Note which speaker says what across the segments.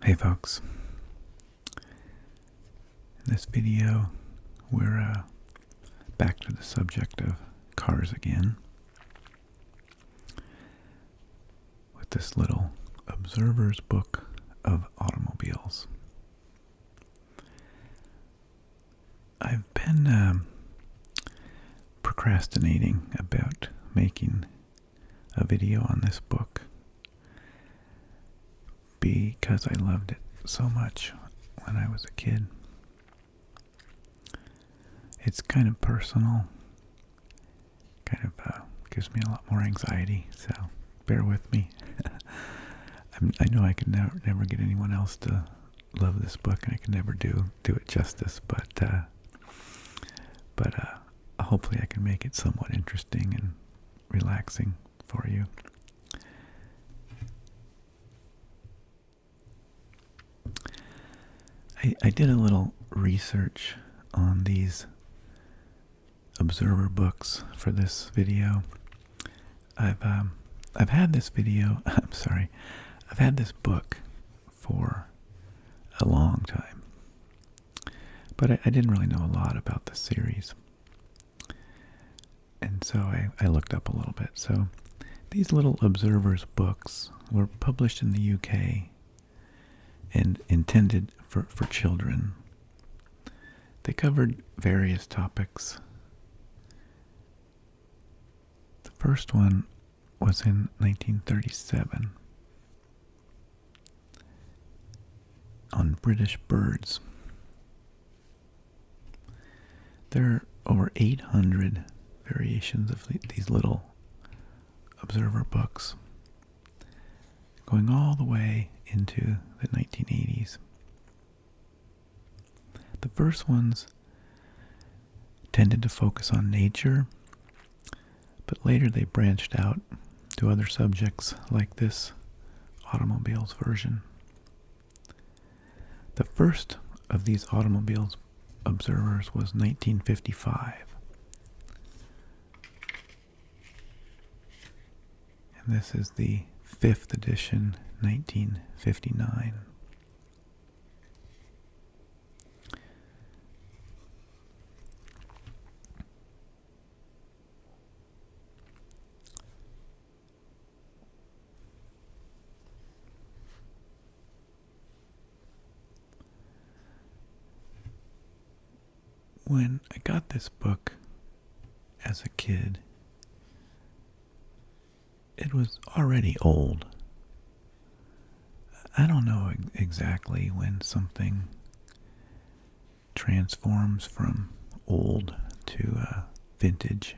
Speaker 1: Hey folks, in this video we're back to the subject of cars again with this little observer's book of automobiles. I've been procrastinating about making a video on this book because I loved it so much when I was a kid. It's kind of personal, kind of gives me a lot more anxiety, so bear with me. I know I can never get anyone else to love this book, and I can never do it justice, but hopefully I can make it somewhat interesting and relaxing for you. I did a little research on these observer books for this video. I've had this video, I've had this book for a long time, but I didn't really know a lot about the series. And so I looked up a little bit. So these little observers books were published in the UK and intended for children. They covered various topics. The first one was in 1937 on British birds. There are over 800 variations of these little observer books, going all the way into the 1980s. The first ones tended to focus on nature, but later they branched out to other subjects like this automobiles version. The first of these automobiles observers was 1955. And this is the 5th edition, 1959. When I got this book as a kid, it was already old. I don't know exactly when something transforms from old to vintage,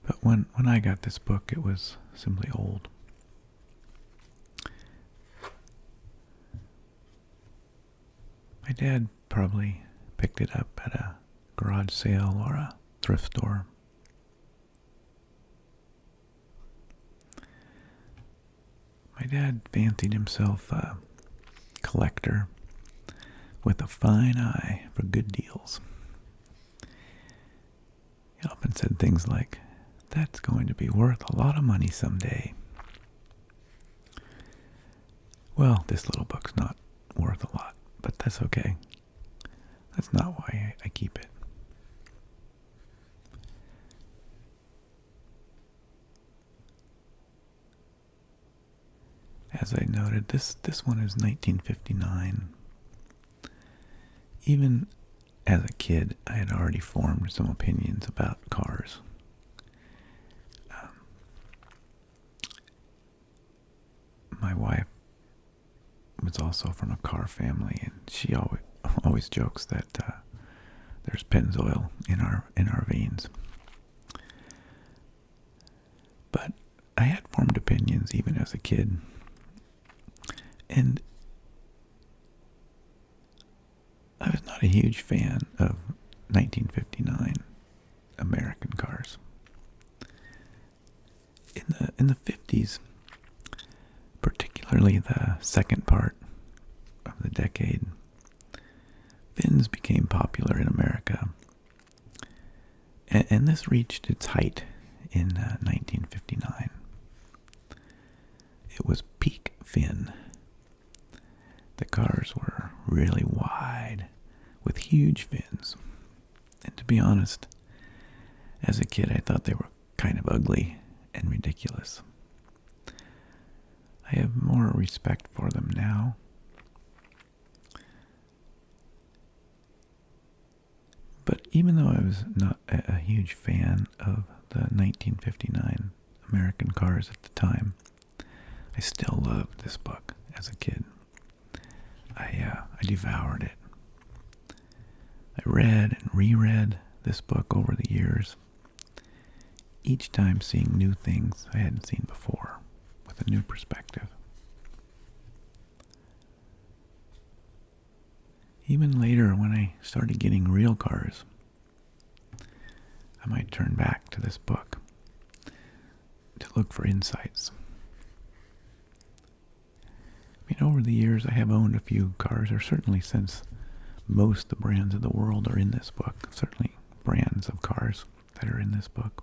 Speaker 1: but when I got this book, it was simply old. My dad probably picked it up at a garage sale or a thrift store. My dad fancied himself a collector with a fine eye for good deals. He often said things like, "That's going to be worth a lot of money someday." Well, this little book's not worth a lot, but that's okay. That's not why I keep it. As I noted, this one is 1959. Even as a kid, I had already formed some opinions about cars. My wife was also from a car family, and she always jokes that there's Pennzoil in our veins. But I had formed opinions even as a kid. And I was not a huge fan of 1959 American cars. In the 50s, particularly the second part of the decade, Fins became popular in America. And this reached its height in 1959. It was peak fin. The cars were really wide, with huge fins. And to be honest, as a kid I thought they were kind of ugly and ridiculous. I have more respect for them now. But even though I was not a huge fan of the 1959 American cars at the time, I still loved this book as a kid. I devoured it. I read and reread this book over the years, each time seeing new things I hadn't seen before, with a new perspective. Even later, when I started getting real cars, I might turn back to this book to look for insights. I mean, over the years, I have owned a few cars, or certainly since most of the brands of the world are in this book, certainly brands of cars that are in this book.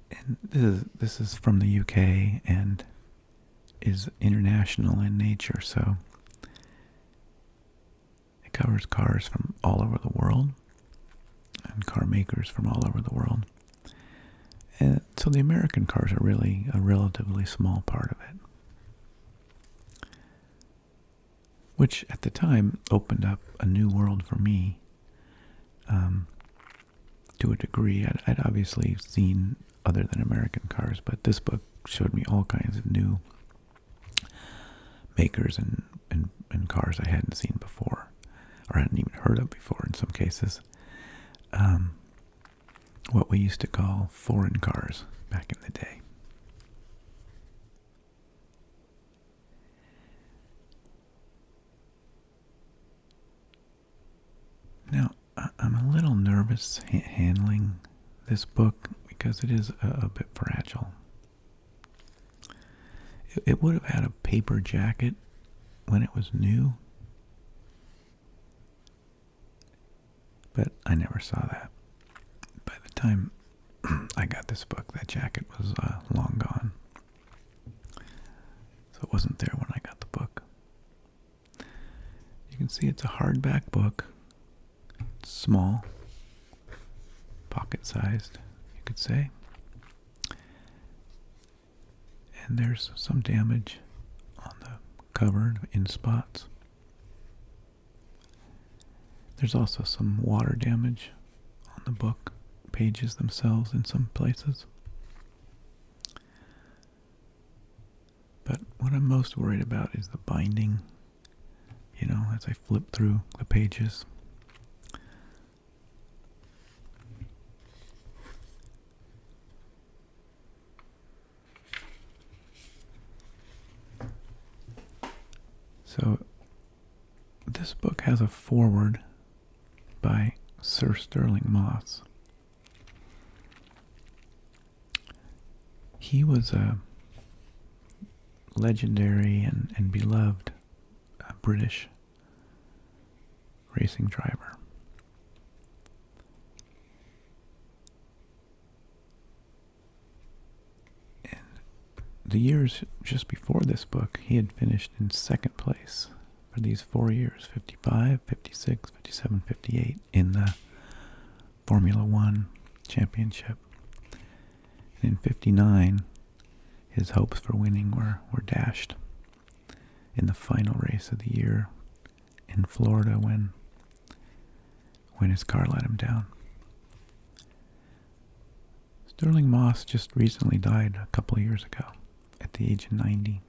Speaker 1: And this is from the UK and is international in nature, so it covers cars from all over the world and car makers from all over the world. And so the American cars are really a relatively small part of it, which at the time opened up a new world for me. To a degree, I'd obviously seen other than American cars, but this book showed me all kinds of new makers and cars I hadn't seen before, or hadn't even heard of before in some cases. What we used to call foreign cars back in the day. Now, I'm a little nervous handling this book because it is a bit fragile. It would have had a paper jacket when it was new, but I never saw that. By the time I got this book, that jacket was long gone. So it wasn't there when I got the book. You can see it's a hardback book. It's small, pocket-sized, you could say. And there's some damage on the cover in spots. There's also some water damage on the book pages themselves in some places. But what I'm most worried about is the binding, as I flip through the pages. So, this book has a foreword by Sir Stirling Moss. He was a legendary and beloved British racing driver. And the years just before this book, he had finished in second place for these 4 years, 55, 56, 57, 58, in the Formula One championship. And in 59, his hopes for winning were dashed in the final race of the year in Florida when his car let him down. Stirling Moss just recently died a couple of years ago at the age of 90.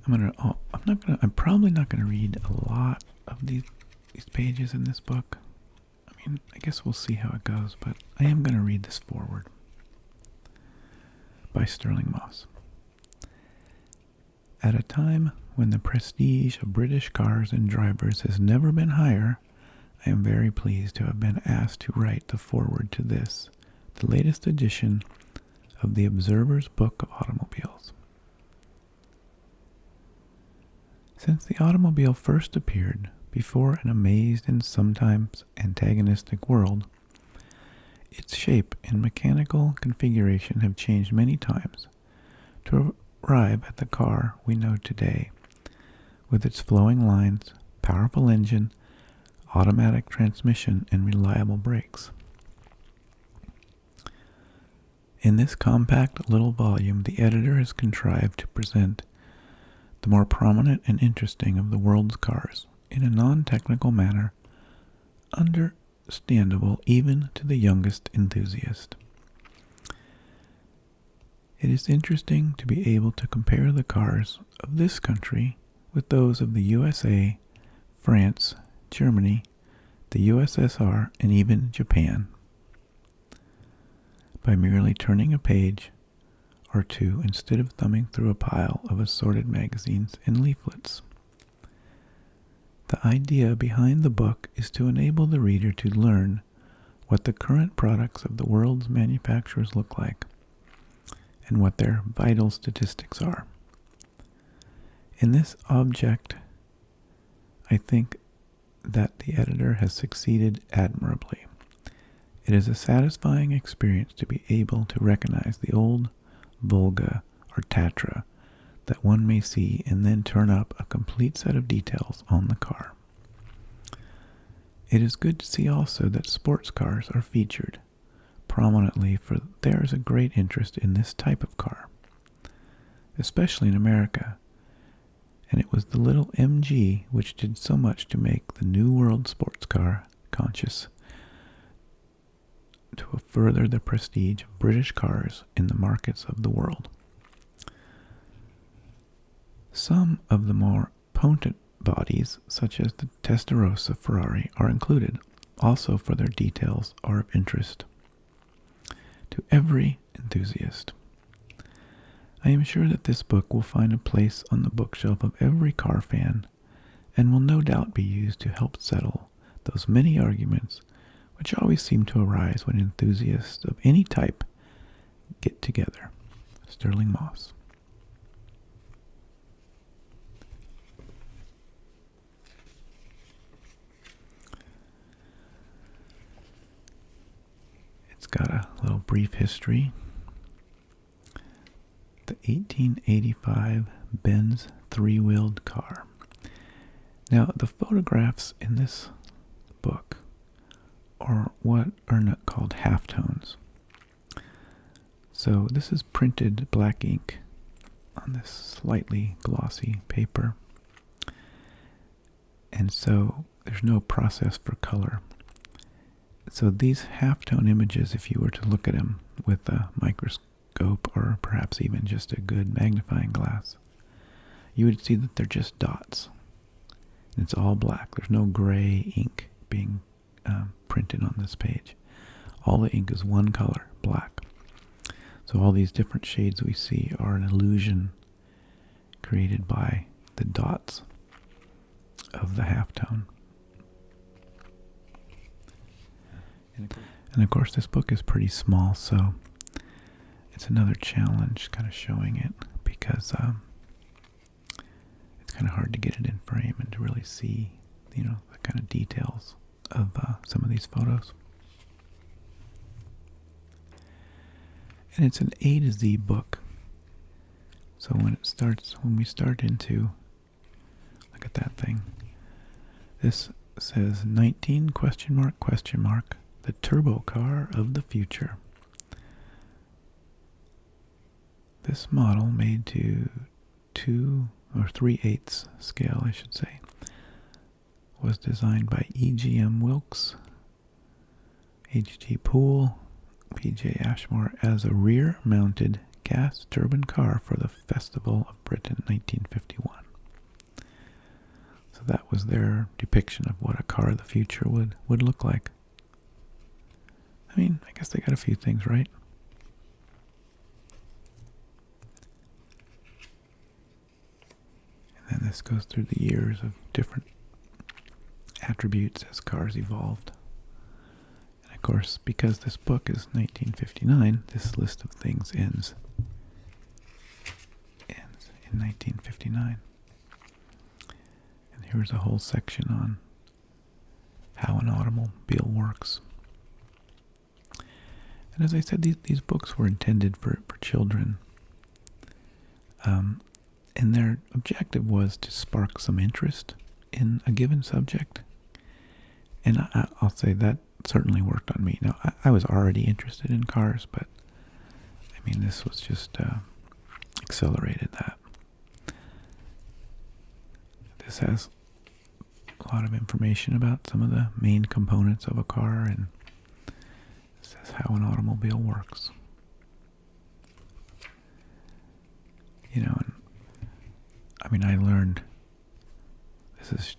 Speaker 1: I'm probably not gonna read a lot of these pages in this book. I mean, I guess we'll see how it goes, but I am gonna read this foreword by Stirling Moss. At a time when the prestige of British cars and drivers has never been higher, I am very pleased to have been asked to write the foreword to this, the latest edition of the Observer's Book of Automobiles. Since the automobile first appeared before an amazed and sometimes antagonistic world, Its shape and mechanical configuration have changed many times to arrive at the car we know today, with its flowing lines, powerful engine, automatic transmission, and reliable brakes. In this compact little volume, the editor has contrived to present the more prominent and interesting of the world's cars in a non-technical manner, understandable even to the youngest enthusiast. It is interesting to be able to compare the cars of this country with those of the USA, France, Germany, the USSR, and even Japan, by merely turning a page or two instead of thumbing through a pile of assorted magazines and leaflets. The idea behind the book is to enable the reader to learn what the current products of the world's manufacturers look like and what their vital statistics are. In this object, I think that the editor has succeeded admirably. It is a satisfying experience to be able to recognize the old Volga or Tatra that one may see and then turn up a complete set of details on the car. It is good to see also that sports cars are featured prominently, for there is a great interest in this type of car, especially in America, and it was the little MG which did so much to make the New World sports car conscious, to further the prestige of British cars in the markets of the world. Some of the more potent bodies, such as the Testarossa Ferrari, are included, also for their details are of interest to every enthusiast. I am sure that this book will find a place on the bookshelf of every car fan, and will no doubt be used to help settle those many arguments which always seem to arise when enthusiasts of any type get together. Stirling Moss. It's got a little brief history. The 1885 Benz three-wheeled car. Now, the photographs in this book are what are not called halftones. So this is printed black ink on this slightly glossy paper, and so there's no process for color. So these halftone images, if you were to look at them with a microscope or perhaps even just a good magnifying glass, you would see that they're just dots. And it's all black. There's no gray ink being printed on this page. All the ink is one color, black. So all these different shades we see are an illusion created by the dots of the halftone. And of course this book is pretty small, so it's another challenge kind of showing it, because it's kind of hard to get it in frame and to really see, the kind of details of some of these photos. And it's an A to Z book. So when we start into, look at that thing. This says 19 ? The turbo car of the future. This model, made to 2 or 3/8 scale, I should say, was designed by E.G.M. Wilkes, H.G. Poole, P.J. Ashmore as a rear-mounted gas turbine car for the Festival of Britain 1951. So that was their depiction of what a car of the future would look like. I mean, I guess they got a few things right. And then this goes through the years of different attributes as cars evolved. And of course, because this book is 1959, this list of things ends in 1959. And here's a whole section on how an automobile works. And as I said, these books were intended for children. And their objective was to spark some interest in a given subject. And I'll say that certainly worked on me. Now, I was already interested in cars, but I mean, this was just accelerated that. This has a lot of information about some of the main components of a car, and says how an automobile works. You know, and I mean, I learned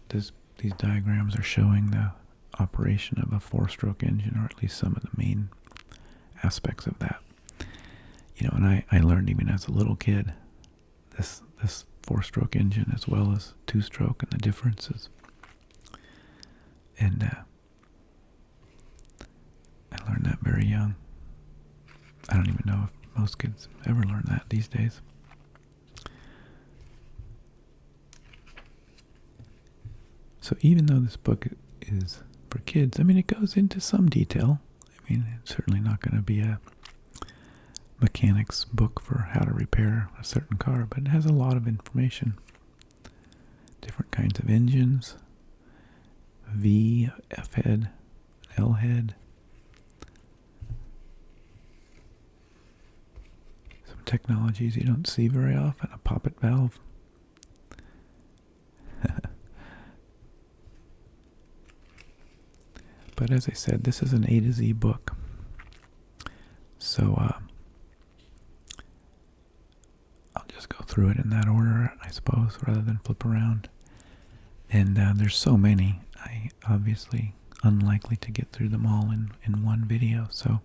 Speaker 1: these diagrams are showing the operation of a 4-stroke engine, or at least some of the main aspects of that. You know, and I learned even as a little kid this 4-stroke engine as well as 2-stroke and the differences. And I learned that very young. I don't even know if most kids ever learn that these days. So even though this book is for kids, I mean, it goes into some detail. I mean, it's certainly not going to be a mechanic's book for how to repair a certain car, but it has a lot of information. Different kinds of engines, V, F head, L head. Some technologies you don't see very often, a poppet valve. But as I said, this is an A to Z book. So I'll just go through it in that order, I suppose, rather than flip around. And there's so many, I obviously unlikely to get through them all in one video. So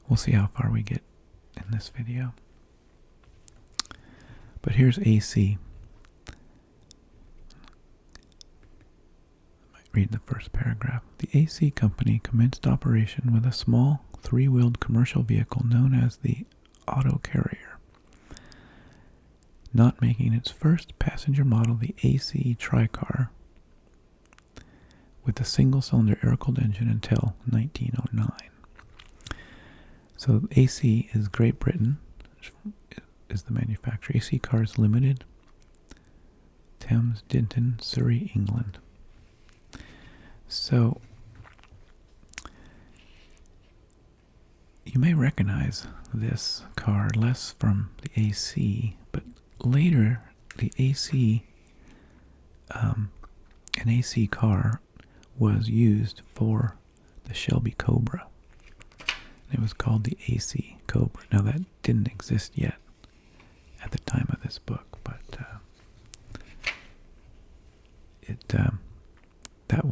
Speaker 1: we'll see how far we get in this video. But here's AC. Read the first paragraph. The AC company commenced operation with a small 3-wheeled commercial vehicle known as the Auto Carrier, not making its first passenger model, the AC Tricar, with a single-cylinder air-cooled engine until 1909. So AC is Great Britain, is the manufacturer. AC Cars Limited, Thames, Dinton, Surrey, England. So, you may recognize this car less from the AC, but later the AC, an AC car was used for the Shelby Cobra. It was called the AC Cobra. Now that didn't exist yet at the time of this book, but that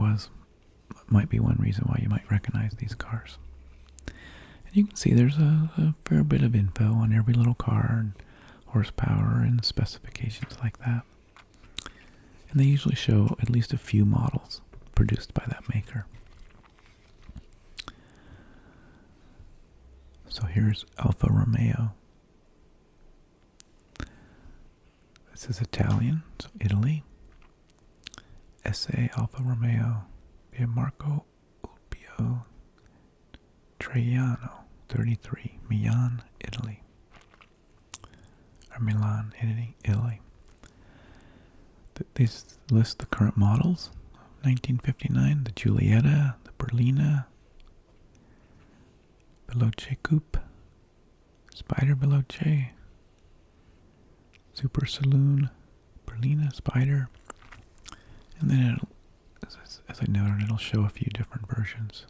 Speaker 1: might be one reason why you might recognize these cars. And you can see there's a fair bit of info on every little car, and horsepower and specifications like that. And they usually show at least a few models produced by that maker. So here's Alfa Romeo. This is Italian, so Italy. SA Alfa Romeo via Marco Ulpio Traiano, 33, Milan, Italy. Or Milan, Italy. These list the current models. 1959, the Giulietta, the Berlina, Veloce Coupe, Spider Veloce, Super Saloon, Berlina, Spider, and then it'll, as I noted, it'll show a few different versions.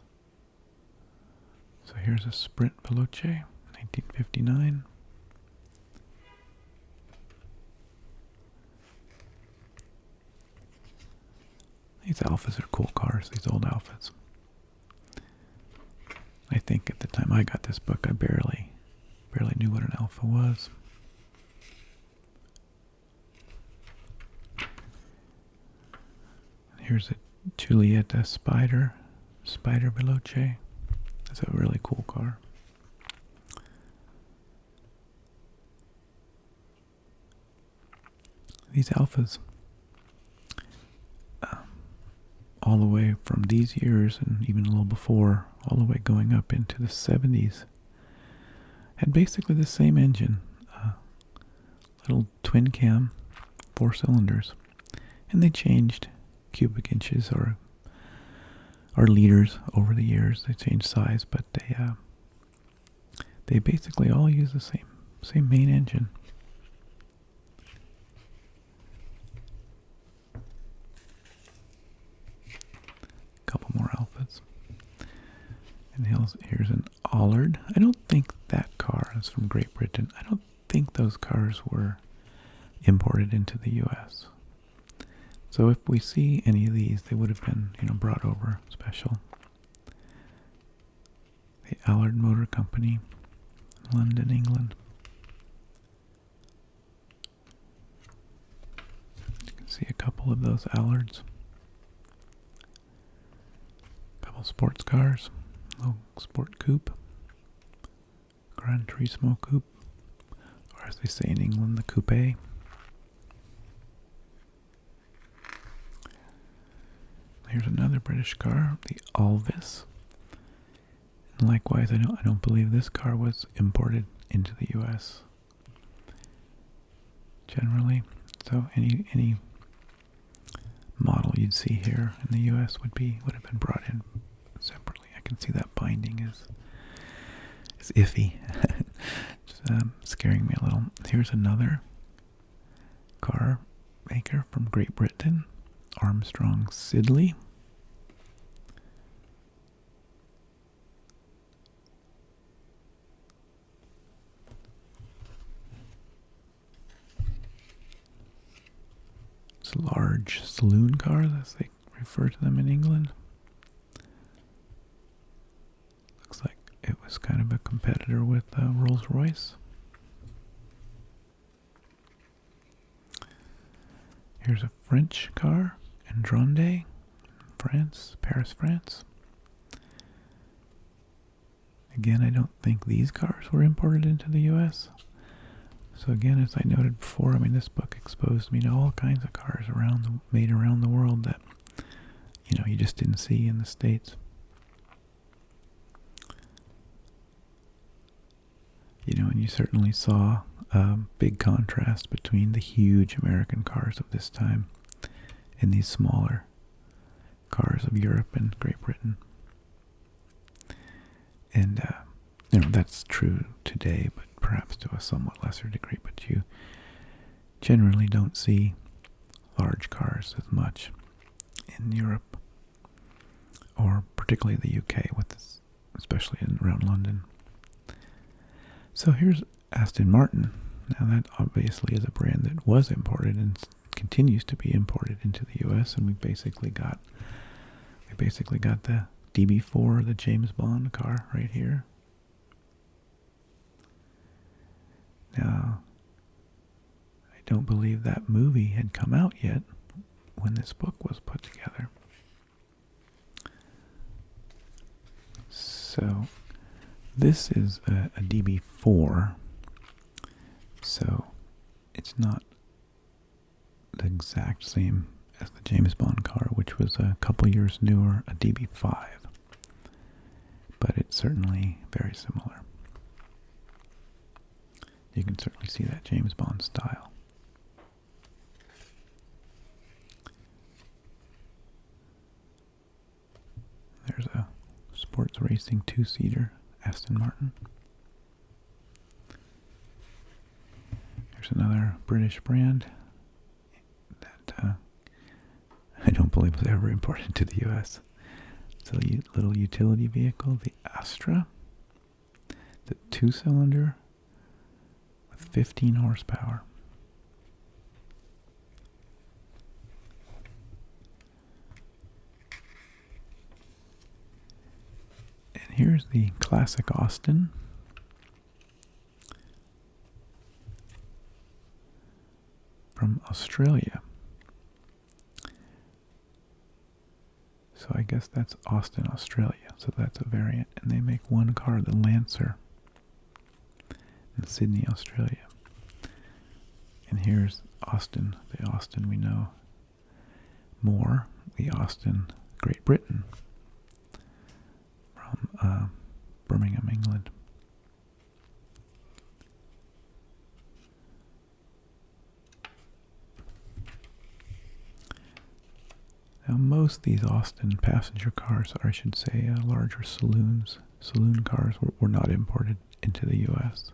Speaker 1: So here's a Sprint Veloce, 1959. These Alfas are cool cars, these old Alfas. I think at the time I got this book, I barely knew what an Alfa was. Here's a Giulietta Spider Veloce. That's a really cool car. These Alfas all the way from these years and even a little before, all the way going up into the 70s, had basically the same engine, little twin cam, 4 cylinders, and they changed cubic inches or liters over the years. They changed size, but they basically all use the same main engine. Couple more Alphas. And here's an Allard. I don't think that car is from Great Britain. I don't think those cars were imported into the U.S. So if we see any of these, they would have been, brought over special. The Allard Motor Company, London, England. You can see a couple of those Allards. Sports cars, little sport coupe, Gran Turismo coupe, or as they say in England, the coupe. Here's another British car, the Alvis. And likewise, I don't believe this car was imported into the U.S. generally. So any model you'd see here in the U.S. would have been brought in separately. I can see that binding is iffy. Just scaring me a little. Here's another car maker from Great Britain, Armstrong Siddeley. It's large saloon cars, as they refer to them in England. Looks like it was kind of a competitor with Rolls-Royce. Here's a French car, Andronde, France, Paris, France. Again, I don't think these cars were imported into the U.S. So again, as I noted before, this book exposed me to all kinds of cars made around the world that, you just didn't see in the States. And you certainly saw a big contrast between the huge American cars of this time and these smaller cars of Europe and Great Britain. And, that's true today, but perhaps to a somewhat lesser degree. But you generally don't see large cars as much in Europe, or particularly the UK, especially around London. So here's Aston Martin. Now that obviously is a brand that was imported and continues to be imported into the U.S. And we basically got the DB4, the James Bond car, right here. Now, I don't believe that movie had come out yet when this book was put together. So, this is a DB4, so it's not the exact same as the James Bond car, which was a couple years newer, a DB5, but it's certainly very similar. You can certainly see that James Bond style. There's a sports racing 2-seater Aston Martin. There's another British brand that I don't believe was ever imported to the U.S. It's a little utility vehicle, the Astra. The 2-cylinder with 15 horsepower. And here's the classic Aston. From Australia. So I guess that's Aston, Australia. So that's a variant. And they make one car, the Lancer, in Sydney, Australia. And here's Aston, the Aston we know more, the Aston Great Britain, from Birmingham, England. Now, most of these Aston passenger cars, or I should say larger saloon cars, were not imported into the U.S.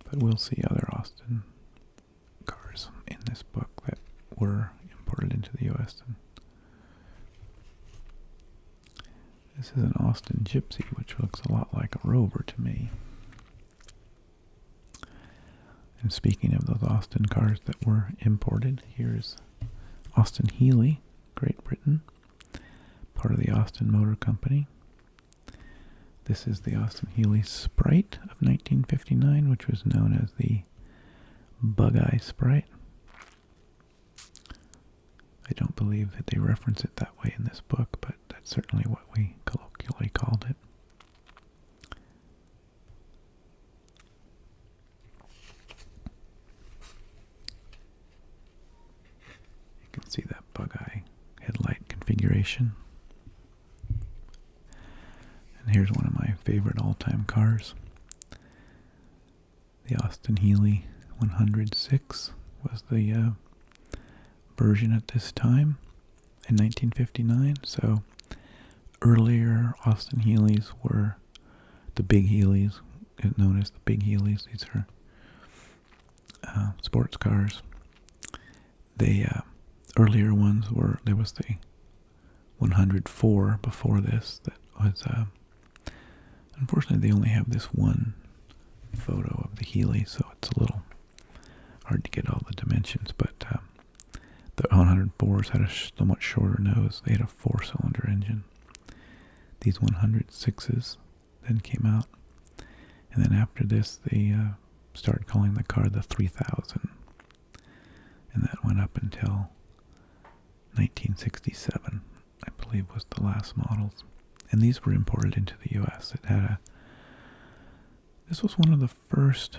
Speaker 1: But we'll see other Aston cars in this book that were imported into the U.S. This is an Aston Gypsy, which looks a lot like a Rover to me. And speaking of those Aston cars that were imported, here's Aston Healey, Great Britain, part of the Aston Motor Company. This is the Aston Healey Sprite of 1959, which was known as the Bug-Eye Sprite. I don't believe that they reference it that way in this book, but that's certainly what we colloquially called it. You can see that Bug-Eye headlight configuration. And here's one of my favorite all-time cars. The Aston Healey 106 was the version at this time in 1959. So earlier Aston Healey's were the big Healeys, known as the big Healeys. These are sports cars. They earlier ones were, there was the 104 before this that was unfortunately they only have this one photo of the Healey, so it's a little hard to get all the dimensions, but the 104s had a somewhat shorter nose. They had a 4-cylinder engine. These 106s then came out, and then after this they started calling the car the 3000, and that went up until 1967, I believe, was the last models. And these were imported into the U.S. It had this was one of the first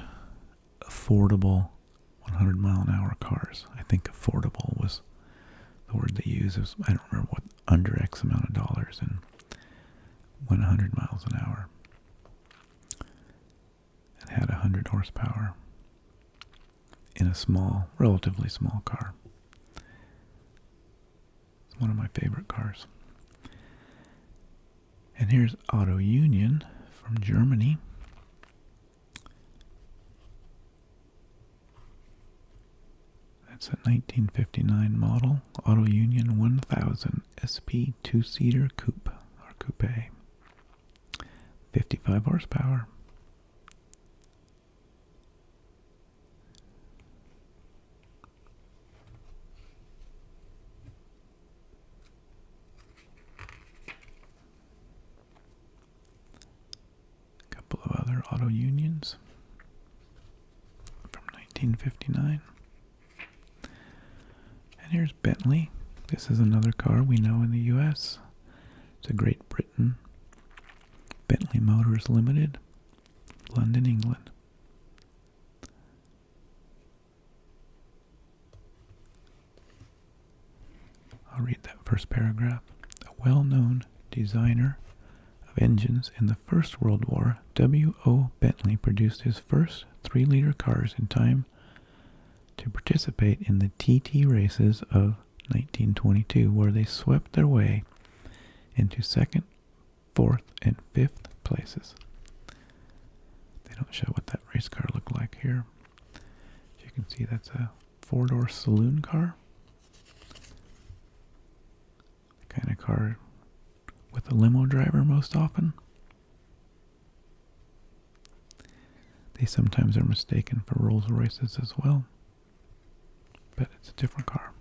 Speaker 1: affordable 100-mile-an-hour cars. I think affordable was the word they used. It was, I don't remember what, under X amount of dollars, and went 100 miles an hour. It had 100 horsepower in a small, relatively small car. It's one of my favorite cars. And here's Auto Union from Germany. That's a 1959 model Auto Union 1000 SP 2-seater coupe, or coupe. 55 horsepower. A couple of other Auto Unions from 1959. And here's Bentley. This is another car we know in the U.S. It's a Great Britain. Bentley Motors Limited, London, England. I'll read that first paragraph. A well-known designer of engines in the First World War, W.O. Bentley produced his first 3-liter cars in time to participate in the TT races of 1922, where they swept their way into 2nd, 4th, and 5th places. They don't show what that race car looked like here. As you can see, that's a 4-door saloon car. The kind of car with a limo driver most often. They sometimes are mistaken for Rolls Royces as well, but it's a different car.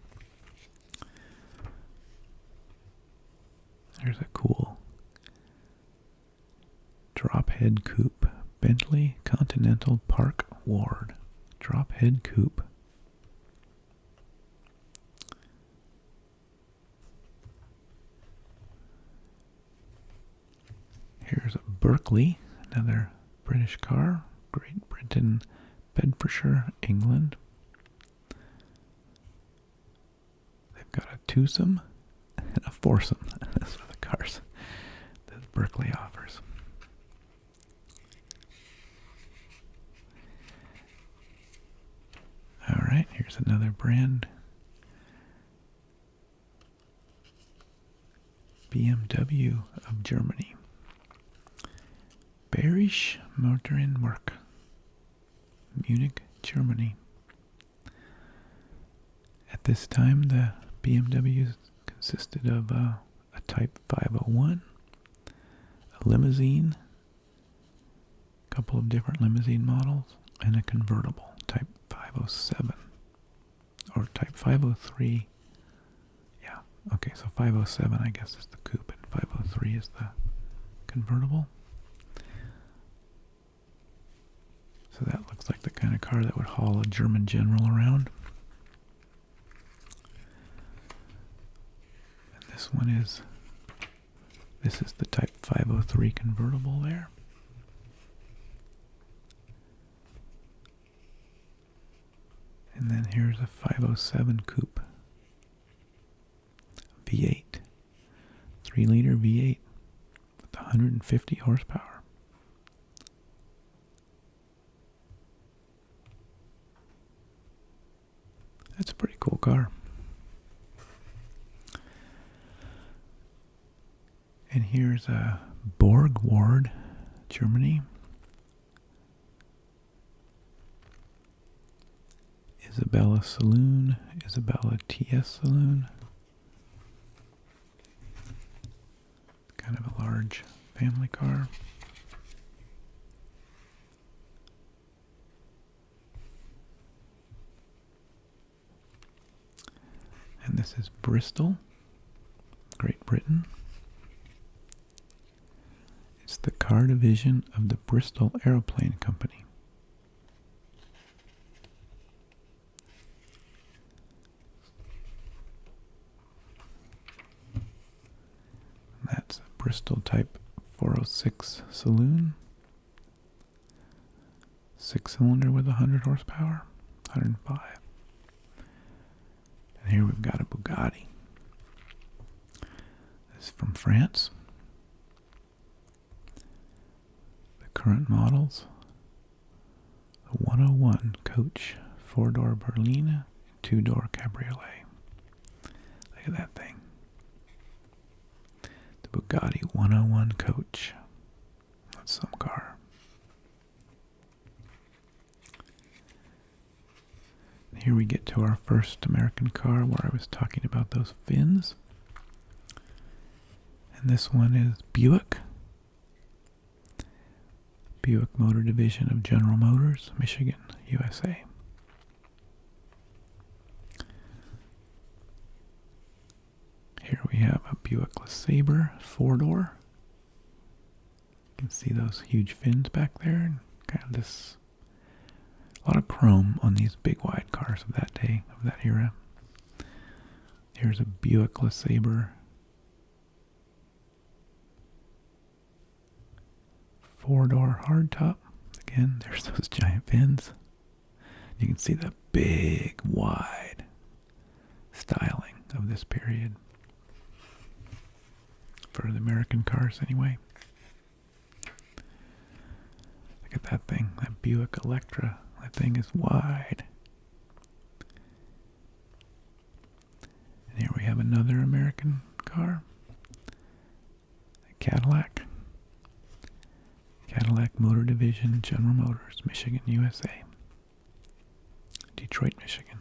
Speaker 1: There's a cool drop head coupe, Bentley Continental Park Ward drop head coupe. Here's a Berkeley, another British car, Great Britain, Bedfordshire, England. twosome, and a foursome. Those are the cars that Berkeley offers. Alright, here's another brand. BMW of Germany. Bayerisch Motorenwerk, Munich, Germany. At this time, the BMWs consisted of a Type 501, a limousine, a couple of different limousine models, and a convertible, Type 507, or Type 503. Yeah, okay, so 507 I guess is the coupe, and 503 is the convertible. So that looks like the kind of car that would haul a German general around. And this is the Type 503 convertible there. And then here's a 507 coupe. V8. 3-liter V8 with 150 horsepower. That's a pretty cool car. And here's a Borg Ward, Germany. Isabella Saloon, Isabella TS Saloon. Kind of a large family car. And this is Bristol, Great Britain. It's the car division of the Bristol Aeroplane Company. That's a Bristol Type 406 saloon. 6-cylinder with 100 horsepower, 105. And here we've got a Bugatti. This is from France. The current models: the 101 coach, 4-door berline, 2-door cabriolet. Look at that thing. The Bugatti 101 coach. That's some car. Here we get to our first American car where I was talking about those fins. And this one is Buick. Buick Motor Division of General Motors, Michigan, USA. Here we have a Buick LeSabre 4-door. You can see those huge fins back there, and kind of this, a lot of chrome on these big wide cars of that day, of that era. Here's a Buick LeSabre 4-door hardtop. Again, there's those giant fins. You can see the big, wide styling of this period. For the American cars, anyway. Look at that thing, that Buick Electra. That thing is wide. And here we have another American car. A Cadillac. Cadillac Motor Division, General Motors, Michigan, USA. Detroit, Michigan.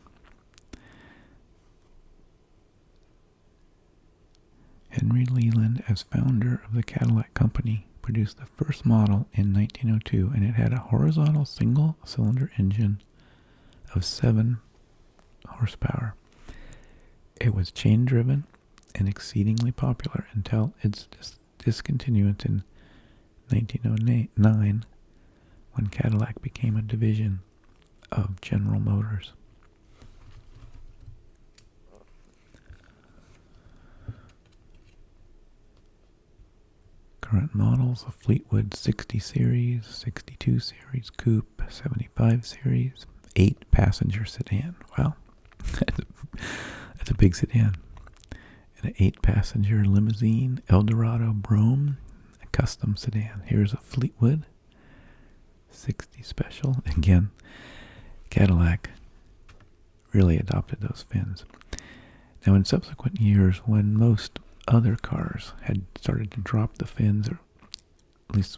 Speaker 1: Henry Leland, as founder of the Cadillac Company, produced the first model in 1902, and it had a horizontal single-cylinder engine of 7 horsepower. It was chain-driven and exceedingly popular until its discontinuance in 1909, when Cadillac became a division of General Motors. Current models: a Fleetwood 60 Series, 62 Series Coupe, 75 Series, 8-passenger sedan. Wow, that's a big sedan. an 8-passenger limousine, Eldorado Brougham, a custom sedan. Here's a Fleetwood 60 Special. Again, Cadillac really adopted those fins. Now, in subsequent years, when most other cars had started to drop the fins, or at least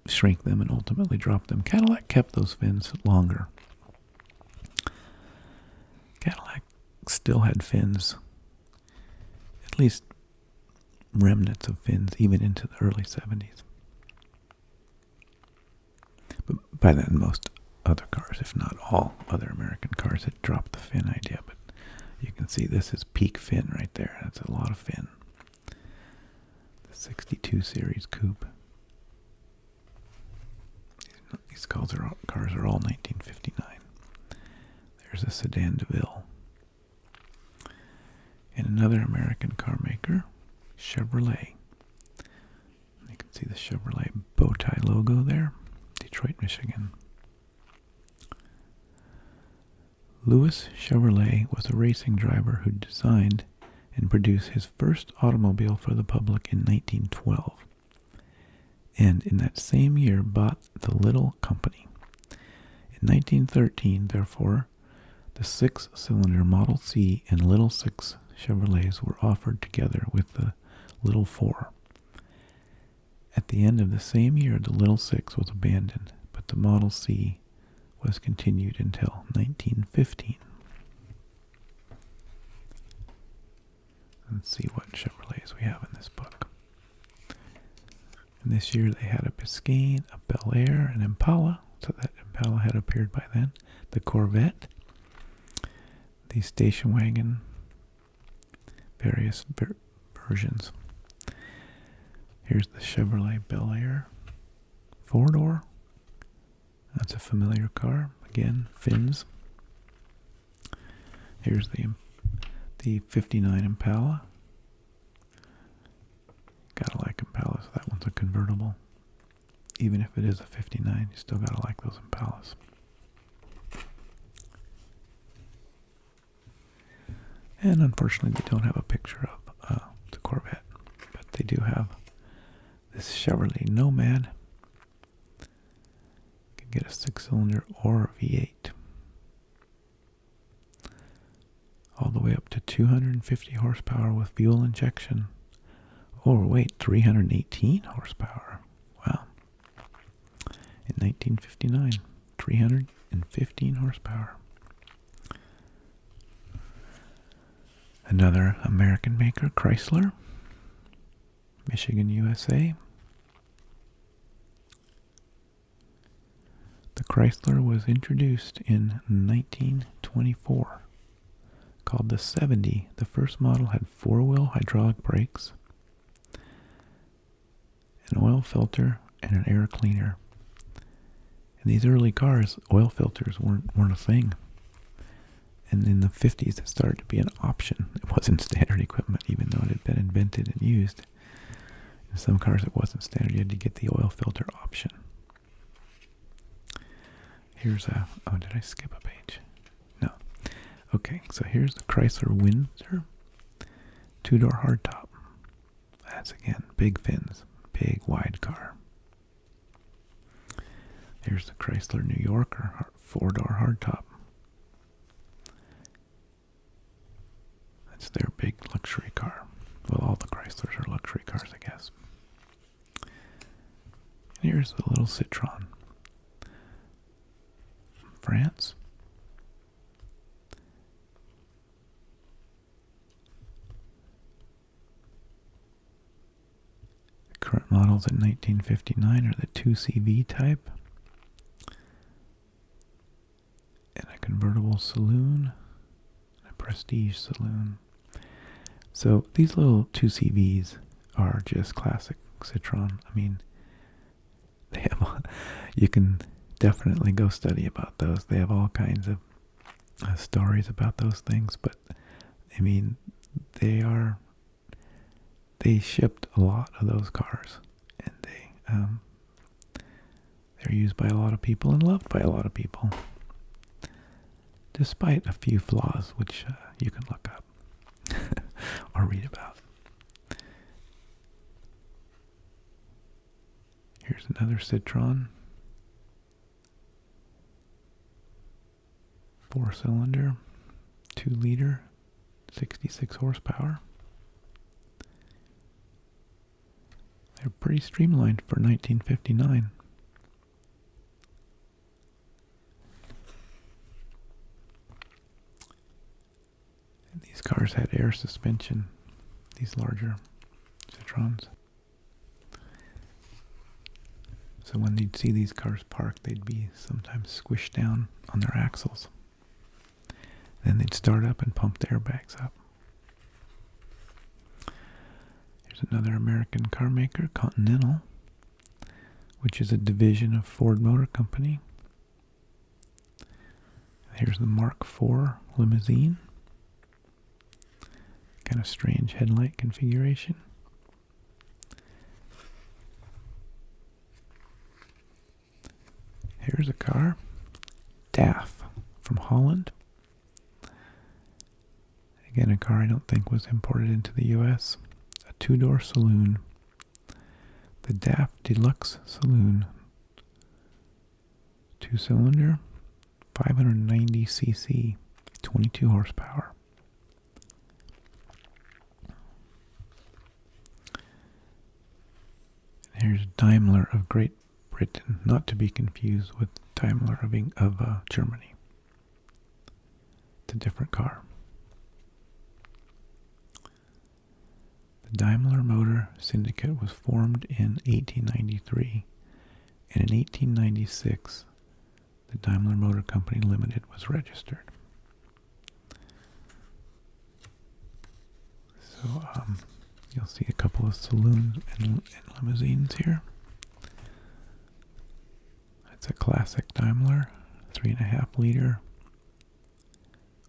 Speaker 1: shrink them and ultimately drop them, Cadillac kept those fins longer. Cadillac still had fins, at least remnants of fins, even into the early 70s. But by then, most other cars, if not all other American cars, had dropped the fin idea. But you can see this is peak fin right there. That's a lot of fin. The 62 Series Coupe. These cars are all 1959. There's a Sedan DeVille. And another American car maker, Chevrolet. You can see the Chevrolet bow tie logo there. Detroit, Michigan. Louis Chevrolet was a racing driver who designed and produced his first automobile for the public in 1912. And in that same year bought the Little Company. In 1913, therefore, the 6-cylinder Model C and Little 6 Chevrolets were offered together with the Little 4. At the end of the same year, the Little 6 was abandoned, but the Model C was continued until 1915. Let's see what Chevrolets we have in this book. And this year they had a Biscayne, a Bel Air, an Impala, so that Impala had appeared by then, the Corvette, the station wagon, various versions. Here's the Chevrolet Bel Air 4-door. That's a familiar car. Again, fins. Here's the 59 Impala. Gotta like Impalas. That one's a convertible. Even if it is a 59, you still gotta like those Impalas. And unfortunately, they don't have a picture of the Corvette, but they do have this Chevrolet Nomad. You can get a 6-cylinder or a V8. All the way up to 250 horsepower with fuel injection. Oh, wait, 318 horsepower. Wow. In 1959, 315 horsepower. Another American maker, Chrysler, Michigan, USA. The Chrysler was introduced in 1924. Called the 70, the first model had 4-wheel hydraulic brakes, an oil filter, and an air cleaner. In these early cars, oil filters weren't a thing. And in the 50s, it started to be an option. It wasn't standard equipment, even though it had been invented and used. In some cars, it wasn't standard. You had to get the oil filter option. Here's a... Oh, did I skip a page? No. Okay, so here's the Chrysler Windsor 2-door hardtop. That's, again, big fins. Big, wide car. Here's the Chrysler New Yorker 4-door hardtop. That's their big luxury car. Well, all the Chryslers are luxury cars, I guess. And here's the little Citroën. France. The current models in 1959 are the 2CV type. And a convertible saloon. A prestige saloon. So these little 2CVs are just classic Citroën. I mean, they have, you can definitely go study about those. They have all kinds of stories about those things, but I mean, they shipped a lot of those cars, and they're used by a lot of people and loved by a lot of people, despite a few flaws, which you can look up or read about. Here's another Citroën. 4-cylinder, 2-liter, 66 horsepower. They're pretty streamlined for 1959. And these cars had air suspension, these larger Citroëns. So when you'd see these cars parked, they'd be sometimes squished down on their axles. Then they'd start up and pump the airbags up. Here's another American car maker, Continental, which is a division of Ford Motor Company. Here's the Mark IV limousine. Kind of strange headlight configuration. Here's a car, DAF from Holland. Again, a car I don't think was imported into the U.S. A 2-door saloon. The DAF Deluxe Saloon. 2-cylinder, 590 cc, 22 horsepower. And here's Daimler of Great Britain, not to be confused with Daimler of Germany. It's a different car. The Daimler Motor Syndicate was formed in 1893, and in 1896, the Daimler Motor Company Limited was registered. So you'll see a couple of saloons and limousines here. It's a classic Daimler, 3.5 liter,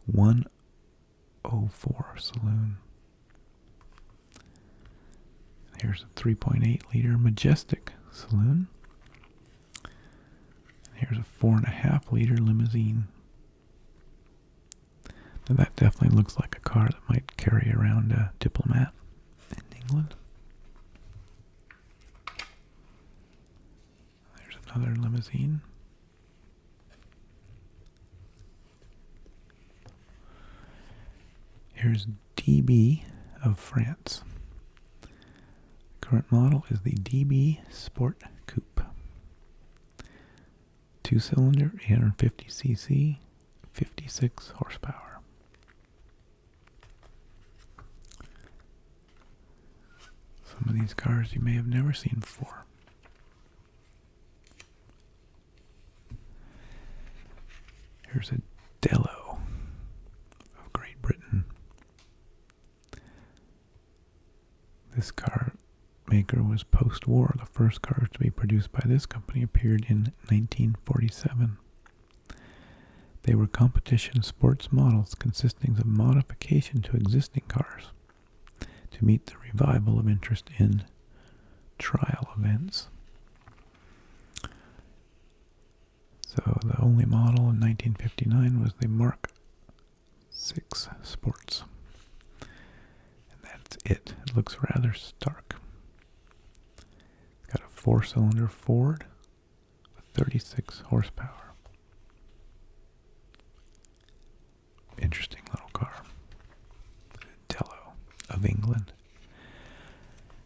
Speaker 1: 104 saloon. Here's a 3.8 liter Majestic saloon. And here's a 4.5 liter limousine. Now that definitely looks like a car that might carry around a diplomat in England. There's another limousine. Here's DB of France. Current model is the DB Sport Coupe. 2-cylinder, 850 cc, 56 horsepower. Some of these cars you may have never seen before. Here's a Dello of Great Britain. This car maker was post-war. The first cars to be produced by this company appeared in 1947. They were competition sports models consisting of modification to existing cars to meet the revival of interest in trial events. So the only model in 1959 was the Mark VI Sports. And that's it. It looks rather stark. It's got a 4-cylinder Ford with 36 horsepower. Interesting little car. Dello of England.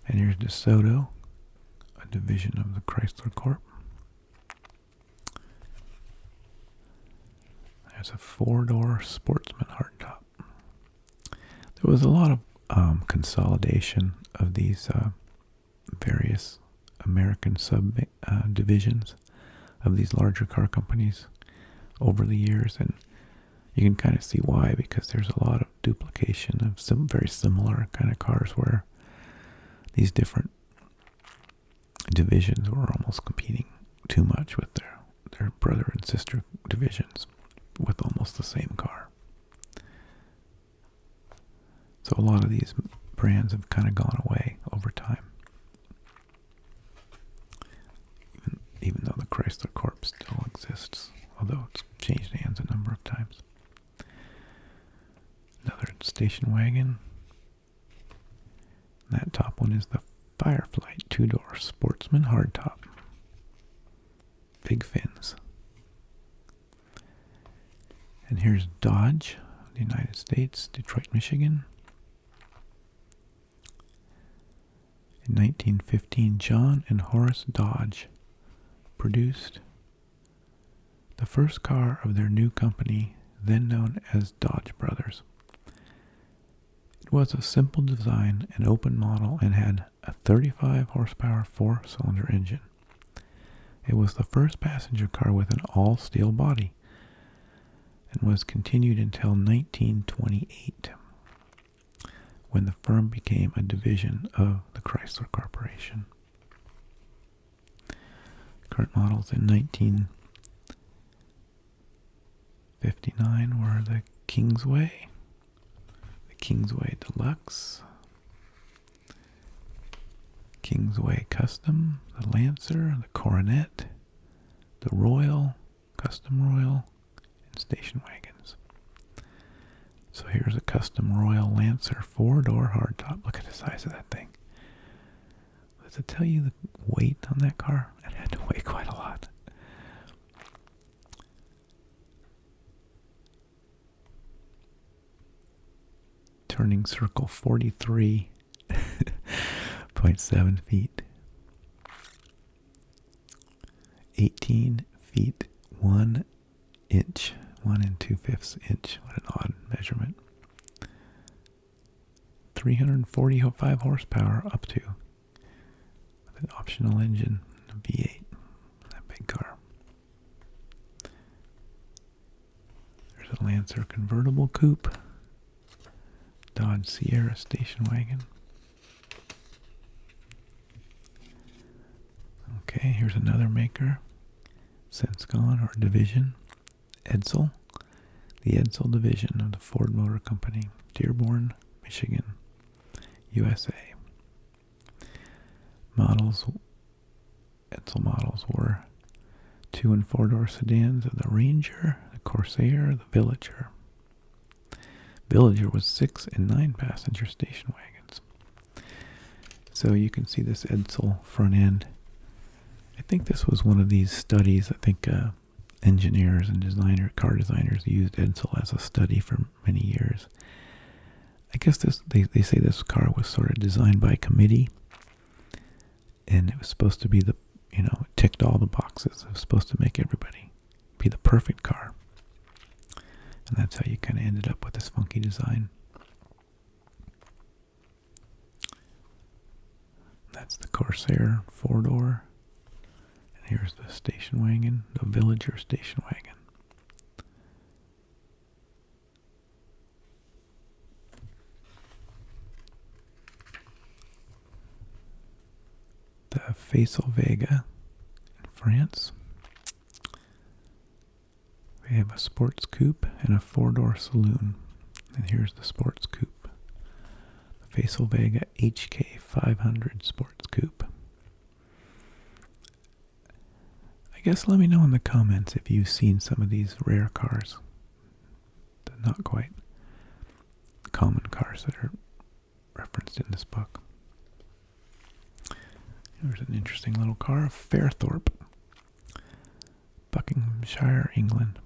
Speaker 1: And here's the Soto, a division of the Chrysler Corp. There's a 4-door Sportsman hardtop. There was a lot of consolidation of these various American subdivisions of these larger car companies over the years, and you can kind of see why, because there's a lot of duplication of some very similar kind of cars where these different divisions were almost competing too much with their brother and sister divisions with almost the same car. So a lot of these brands have kind of gone away over time. Even though the Chrysler Corp still exists, although it's changed hands a number of times. Another station wagon. That top one is the Firefly 2-door Sportsman hardtop. big fins. And here's Dodge, the United States, Detroit, Michigan. In 1915, John and Horace Dodge produced the first car of their new company, then known as Dodge Brothers. It was a simple design, an open model, and had a 35 horsepower four-cylinder engine. It was the first passenger car with an all-steel body and was continued until 1928, when the firm became a division of the Chrysler Corporation. Current models in 1959 were the Kingsway, the Kingsway Deluxe, Kingsway Custom, the Lancer, the Coronet, the Royal, Custom Royal, and station wagons. So here's a Custom Royal Lancer 4-door hardtop. Look at the size of that thing. Does it tell you the weight on that car? It had to weigh quite a lot. Turning circle 43.7 feet. 18 feet 1 inch. 1 2/5 inch. What an odd measurement. 345 horsepower up to, with an optional engine, a V8. That big car. There's a Lancer convertible coupe. Dodge Sierra station wagon. Okay, here's another maker. Since gone, or division. Edsel. The Edsel division of the Ford Motor Company. Dearborn, Michigan, USA. Edsel models were 2- and 4-door sedans of the Ranger, the Corsair, the Villager. Villager was 6- and 9-passenger station wagons. So you can see this Edsel front end. I think this was one of these studies. I think engineers and car designers used Edsel as a study for many years. I guess they say this car was sort of designed by committee, and it was supposed to be it ticked all the boxes. It was supposed to make everybody be the perfect car. And that's how you kind of ended up with this funky design. That's the Corsair 4-door. And here's the station wagon, the Villager station wagon. The Facel Vega in France. We have a sports coupe and a 4-door saloon. And here's the sports coupe. The Facel Vega HK 500 sports coupe. I guess let me know in the comments if you've seen some of these rare cars. The not quite common cars that are referenced in this book. Here's an interesting little car, a Fairthorpe, Buckinghamshire, England.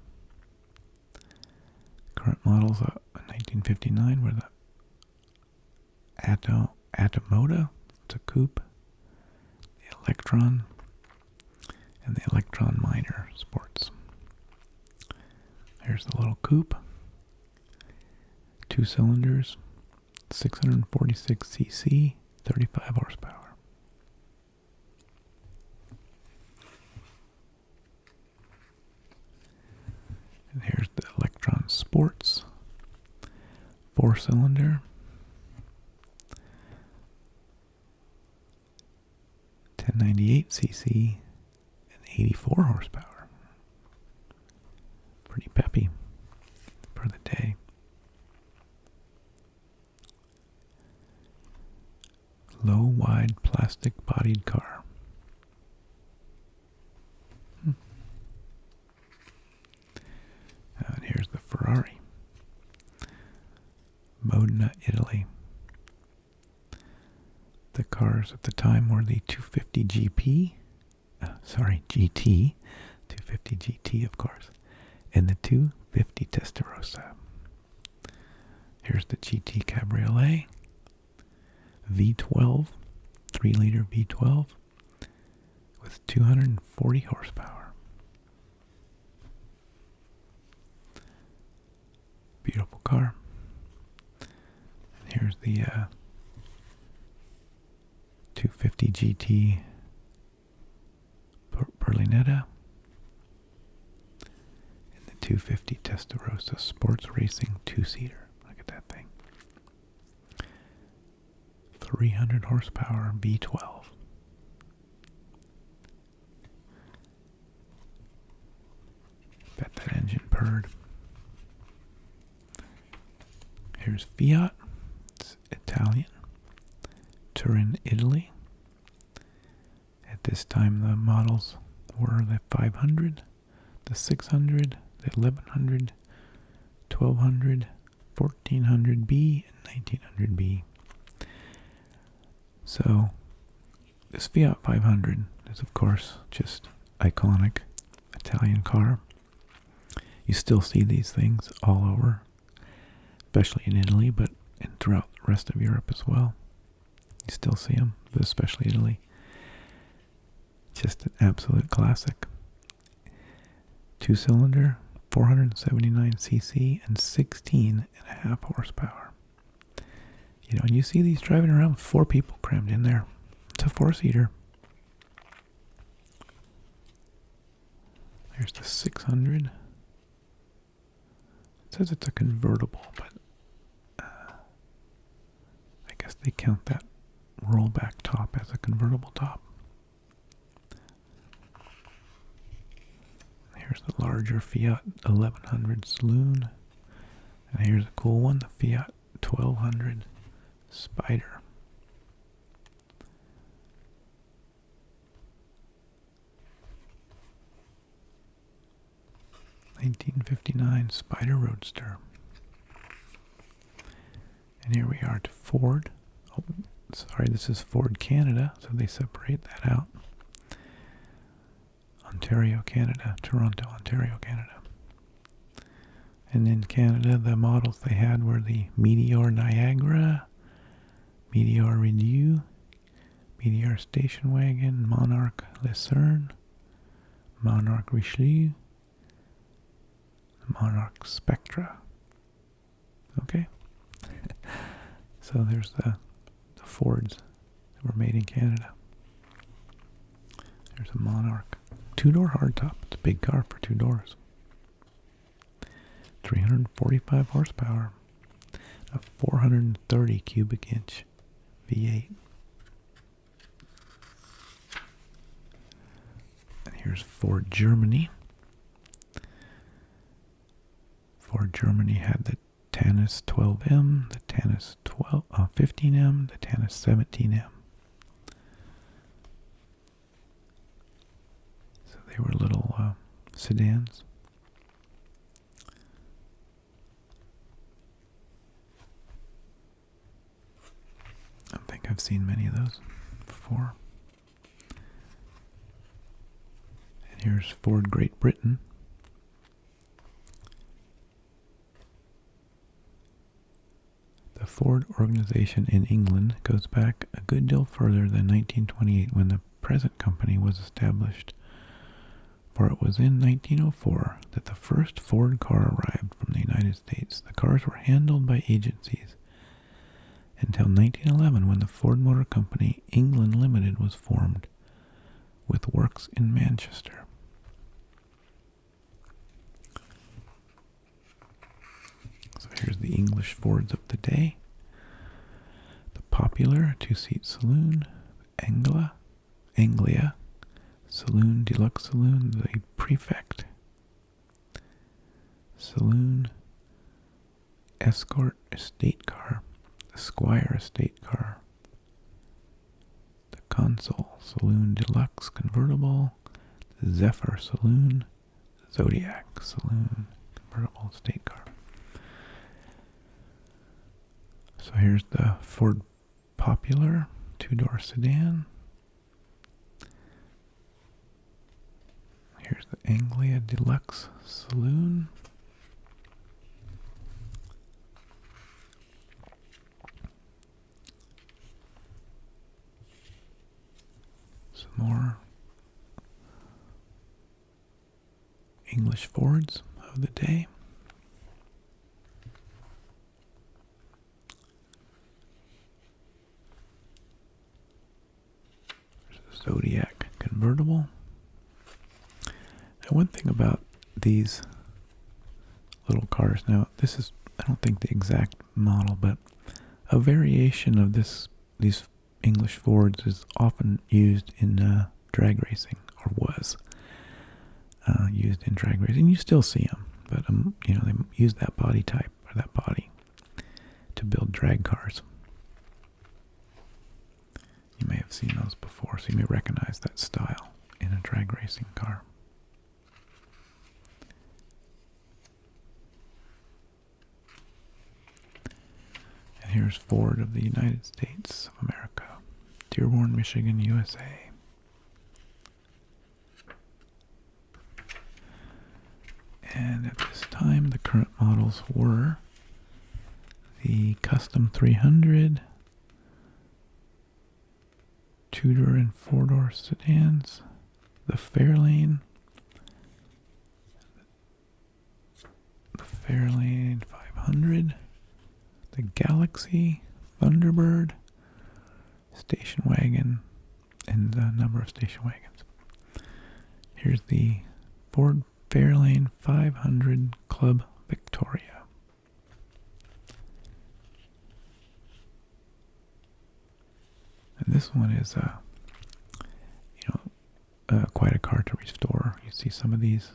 Speaker 1: Current models of 1959 were the Atomoda, it's a coupe, the Electron, and the Electron Minor Sports. Here's the little coupe, 2 cylinders, 646cc, 35 horsepower. And here's the Electron Sports, 4-cylinder, 1098cc, and 84 horsepower. Pretty peppy for the day. Low, wide, plastic-bodied car. And here's the Ferrari. Modena, Italy. The cars at the time were the 250 GT, 250 GT, of course, and the 250 Testarossa. Here's the GT Cabriolet, V12, 3-liter V12, with 240 horsepower. Beautiful car. And here's the 250 GT Berlinetta and the 250 Testarossa Sports Racing 2-seater. Look at that thing. 300 horsepower V12. Bet that engine purred. Here's Fiat. It's Italian. Turin, Italy. At this time, the models were the 500, the 600, the 1100, 1200, 1400B, and 1900B. So, this Fiat 500 is, of course, just iconic Italian car. You still see these things all over, especially in Italy, but throughout the rest of Europe as well. You still see them, but especially Italy. Just an absolute classic. 2-cylinder, 479cc, and 16.5 horsepower. You know, and you see these driving around with 4 people crammed in there. It's a 4-seater. There's the 600. It says it's a convertible, but I guess they count that rollback top as a convertible top. Here's the larger Fiat 1100 Saloon. And here's a cool one, the Fiat 1200 Spider. (1959) Spider Roadster. And here we are to Ford. Oh, sorry, this is Ford Canada, so they separate that out. Ontario, Canada. Toronto, Ontario, Canada. And in Canada, the models they had were the Meteor Niagara, Meteor Renew, Meteor Station Wagon, Monarch Lucerne, Monarch Richelieu, Monarch Spectra. Okay? So there's the Fords that were made in Canada. There's a Monarch. 2-door hardtop. It's a big car for 2 doors. 345 horsepower. A 430 cubic inch V8. And here's Ford Germany. Ford Germany had the Tannis 12M, the Tannis 15M, the Tannis 17M. So they were little sedans. I think I've seen many of those before. And here's Ford Great Britain. The Ford organization in England goes back a good deal further than 1928 when the present company was established, for it was in 1904 that the first Ford car arrived from the United States. The cars were handled by agencies until 1911 when the Ford Motor Company England Limited was formed with works in Manchester. So here's the English Fords of the day. The Popular 2-seat saloon, Anglia Saloon, Deluxe Saloon, the Prefect Saloon, Escort Estate Car, the Squire Estate Car, the Consul Saloon Deluxe Convertible, the Zephyr Saloon, the Zodiac Saloon Convertible Estate Car. So here's the Ford Popular 2-door sedan. Here's the Anglia Deluxe Saloon. Some more English Fords of the day. There's a Zodiac convertible. Now, one thing about these little cars, now this is, I don't think the exact model, but a variation of these English Fords is often used in drag racing, or was used in drag racing. You still see them, but you know, they use that body type, or that body, to build drag cars. You may have seen those before, so you may recognize that style in a drag racing car. And here's Ford of the United States of America, Dearborn, Michigan, USA. And at this time, the current models were the Custom 300, two-door and four-door sedans, the Fairlane, the Fairlane 500, the Galaxy, Thunderbird, station wagon, and a number of station wagons. Here's the Ford Fairlane 500 Club Victoria. And this one is, quite a car to restore. You see some of these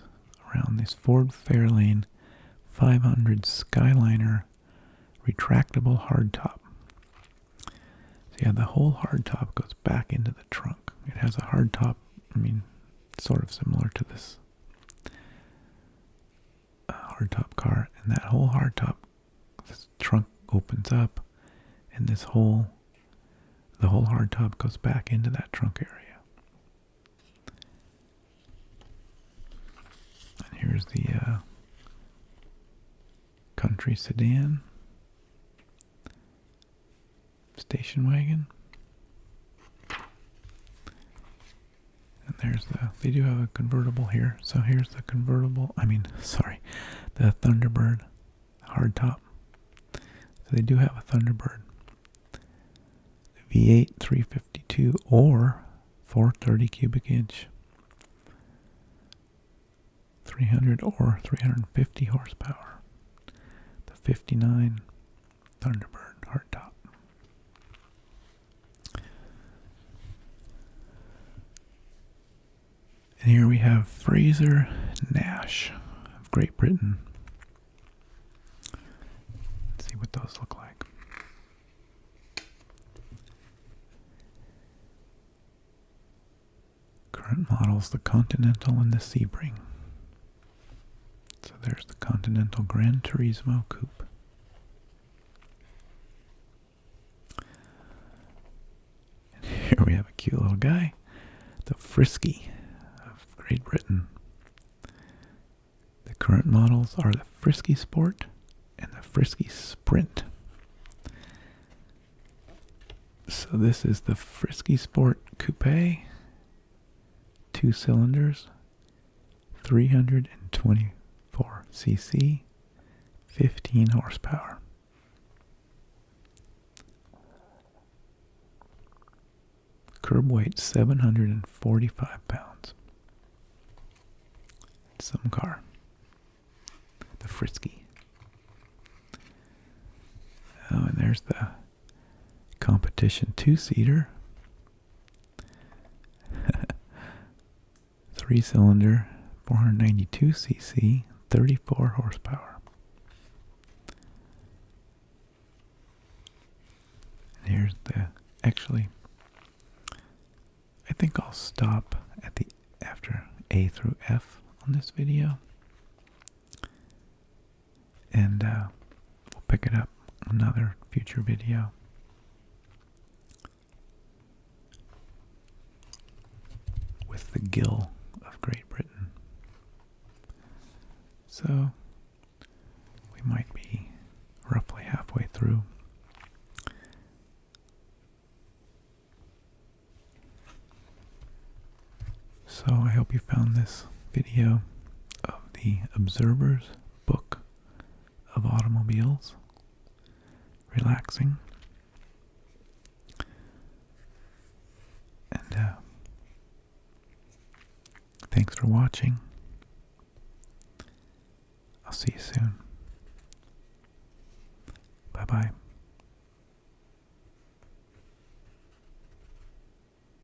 Speaker 1: around. This Ford Fairlane 500 Skyliner retractable hardtop. So yeah, the whole hardtop goes back into the trunk. It has a hardtop, sort of similar to this hardtop car, and that whole hardtop, this trunk opens up, and the whole hardtop goes back into that trunk area. And here's the country sedan, station wagon. And there's they do have a convertible here. So here's the convertible, the Thunderbird hardtop. So they do have a Thunderbird. The V8 352 or 430 cubic inch. 300 or 350 horsepower. The 59 Thunderbird hardtop. And here we have Frazer-Nash of Great Britain. Let's see what those look like. Current models, the Continental and the Sebring. So there's the Continental Gran Turismo Coupe. And here we have a cute little guy, the Frisky of Great Britain. The current models are the Frisky Sport and the Frisky Sprint. So this is the Frisky Sport Coupe, 2 cylinders, 324 cc, 15 horsepower. Curb weight 745 pounds. Some car. The Frisky. Oh, and there's the competition 2-seater. 3-cylinder, 492 cc, 34 horsepower. And here's actually, I think I'll stop at after A through F on this video. And we'll pick it up in another future video. With the Gill of Great Britain. So we might be roughly halfway through. So I hope you found this video of the Observer's Book of Automobiles relaxing. And thanks for watching. I'll see you soon.